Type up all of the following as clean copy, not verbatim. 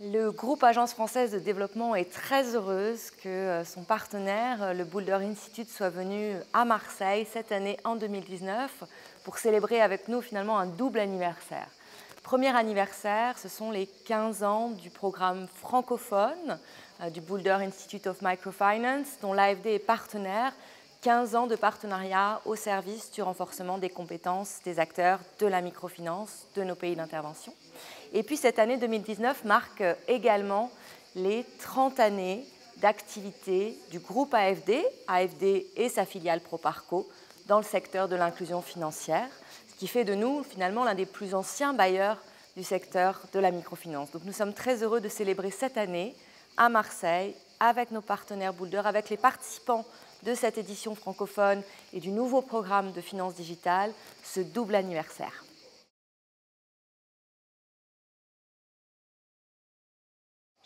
Le groupe Agence française de développement est très heureuse que son partenaire, le Boulder Institute, soit venu à Marseille cette année en 2019 pour célébrer avec nous finalement un double anniversaire. Premier anniversaire, ce sont les 15 ans du programme francophone du Boulder Institute of Microfinance, dont l'AFD est partenaire. 15 ans de partenariat au service du renforcement des compétences des acteurs de la microfinance de nos pays d'intervention. Et puis cette année 2019 marque également les 30 années d'activité du groupe AFD et sa filiale Proparco dans le secteur de l'inclusion financière, ce qui fait de nous finalement l'un des plus anciens bailleurs du secteur de la microfinance. Donc nous sommes très heureux de célébrer cette année à Marseille avec nos partenaires Boulder, avec les participants de cette édition francophone et du nouveau programme de finance digitale, ce double anniversaire.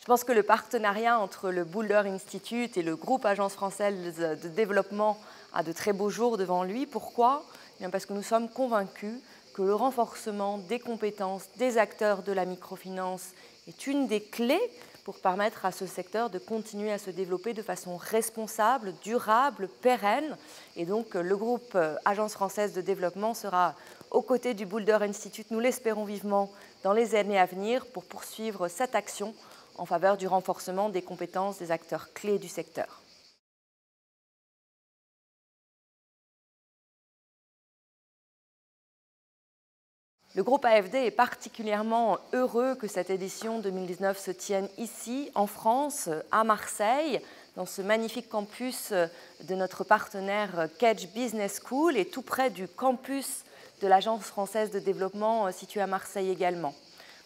Je pense que le partenariat entre le Boulder Institute et le groupe Agence française de développement a de très beaux jours devant lui. Pourquoi ? Bien parce que nous sommes convaincus que le renforcement des compétences des acteurs de la microfinance est une des clés pour permettre à ce secteur de continuer à se développer de façon responsable, durable, pérenne. Et donc le groupe Agence française de développement sera aux côtés du Boulder Institute, nous l'espérons vivement, dans les années à venir pour poursuivre cette action en faveur du renforcement des compétences des acteurs clés du secteur. Le groupe AFD est particulièrement heureux que cette édition 2019 se tienne ici, en France, à Marseille, dans ce magnifique campus de notre partenaire Kedge Business School et tout près du campus de l'Agence française de développement situé à Marseille également.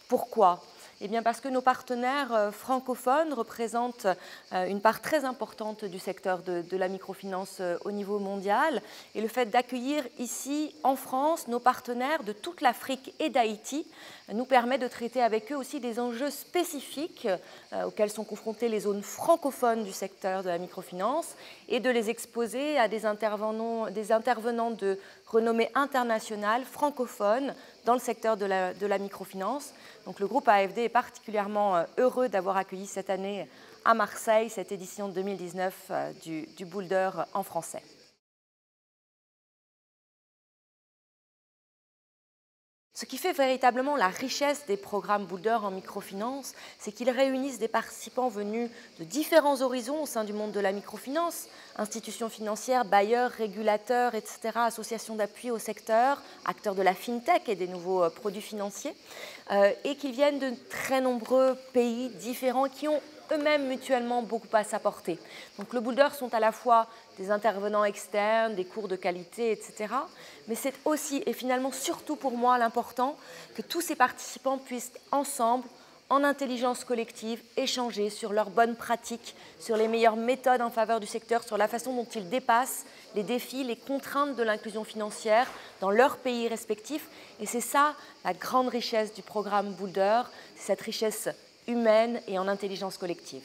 Pourquoi ? Eh bien parce que nos partenaires francophones représentent une part très importante du secteur de la microfinance au niveau mondial. Et le fait d'accueillir ici, en France, nos partenaires de toute l'Afrique et d'Haïti nous permet de traiter avec eux aussi des enjeux spécifiques auxquels sont confrontées les zones francophones du secteur de la microfinance et de les exposer à des intervenants de renommée internationale francophone dans le secteur de la microfinance. Donc le groupe AFD est particulièrement heureux d'avoir accueilli cette année à Marseille cette édition 2019 du Boulder en français. Ce qui fait véritablement la richesse des programmes Boulder en microfinance, c'est qu'ils réunissent des participants venus de différents horizons au sein du monde de la microfinance, institutions financières, bailleurs, régulateurs, etc., associations d'appui au secteur, acteurs de la fintech et des nouveaux produits financiers, et qui viennent de très nombreux pays différents qui ont eux-mêmes mutuellement beaucoup à s'apporter. Donc le Boulder sont à la fois des intervenants externes, des cours de qualité, etc. Mais c'est aussi et finalement surtout pour moi l'important que tous ces participants puissent ensemble, en intelligence collective, échanger sur leurs bonnes pratiques, sur les meilleures méthodes en faveur du secteur, sur la façon dont ils dépassent les défis, les contraintes de l'inclusion financière dans leurs pays respectifs. Et c'est ça la grande richesse du programme Boulder, c'est cette richesse humaine et en intelligence collective.